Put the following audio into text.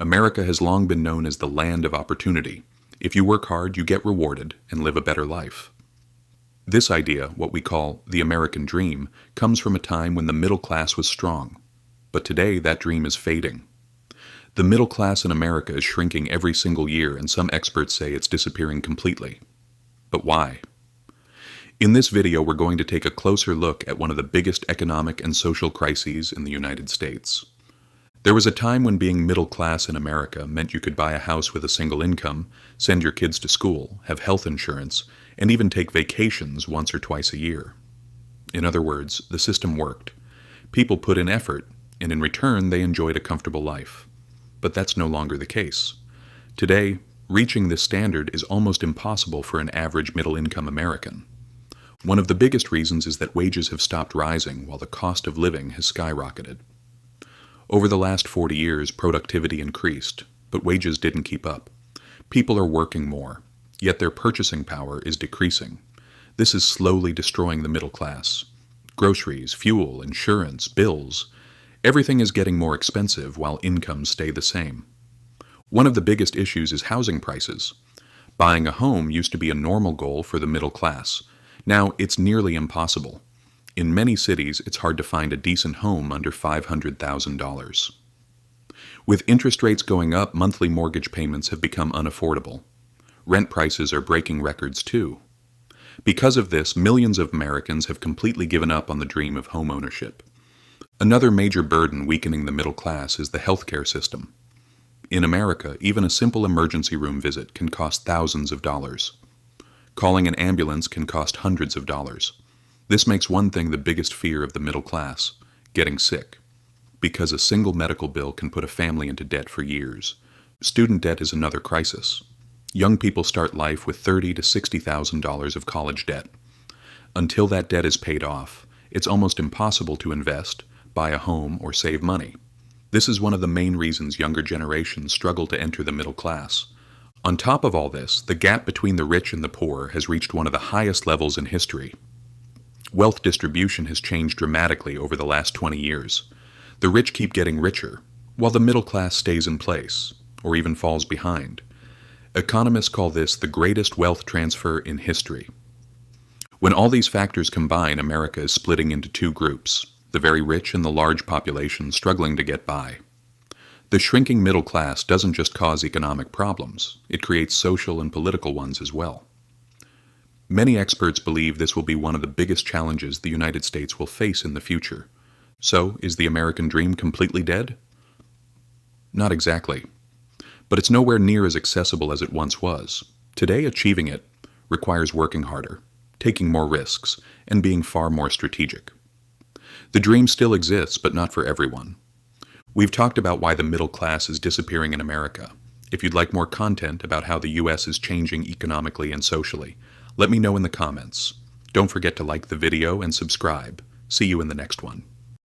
America has long been known as the land of opportunity. If you work hard, you get rewarded and live a better life. This idea, what we call the American dream, comes from a time when the middle class was strong. But today, that dream is fading. The middle class in America is shrinking every single year, and some experts say it's disappearing completely. But why? In this video, we're going to take a closer look at one of the biggest economic and social crises in the United States. There was a time when being middle class in America meant you could buy a house with a single income, send your kids to school, have health insurance, and even take vacations once or twice a year. In other words, the system worked. People put in effort, and in return they enjoyed a comfortable life. But that's no longer the case. Today, reaching this standard is almost impossible for an average middle-income American. One of the biggest reasons is that wages have stopped rising while the cost of living has skyrocketed. Over the last 40 years, productivity increased, but wages didn't keep up. People are working more, yet their purchasing power is decreasing. This is slowly destroying the middle class. Groceries, fuel, insurance, bills, everything is getting more expensive while incomes stay the same. One of the biggest issues is housing prices. Buying a home used to be a normal goal for the middle class. Now it's nearly impossible. In many cities, it's hard to find a decent home under $500,000. With interest rates going up, monthly mortgage payments have become unaffordable. Rent prices are breaking records too. Because of this, millions of Americans have completely given up on the dream of home ownership. Another major burden weakening the middle class is the healthcare system. In America, even a simple emergency room visit can cost thousands of dollars. Calling an ambulance can cost hundreds of dollars. This makes one thing the biggest fear of the middle class: getting sick. Because a single medical bill can put a family into debt for years. Student debt is another crisis. Young people start life with $30,000 to $60,000 of college debt. Until that debt is paid off, it's almost impossible to invest, buy a home, or save money. This is one of the main reasons younger generations struggle to enter the middle class. On top of all this, the gap between the rich and the poor has reached one of the highest levels in history. Wealth distribution has changed dramatically over the last 20 years. The rich keep getting richer, while the middle class stays in place, or even falls behind. Economists call this the greatest wealth transfer in history. When all these factors combine, America is splitting into two groups: the very rich and the large population struggling to get by. The shrinking middle class doesn't just cause economic problems, it creates social and political ones as well. Many experts believe this will be one of the biggest challenges the United States will face in the future. So, is the American dream completely dead? Not exactly. But it's nowhere near as accessible as it once was. Today, achieving it requires working harder, taking more risks, and being far more strategic. The dream still exists, but not for everyone. We've talked about why the middle class is disappearing in America. If you'd like more content about how the U.S. is changing economically and socially, let me know in the comments. Don't forget to like the video and subscribe. See you in the next one.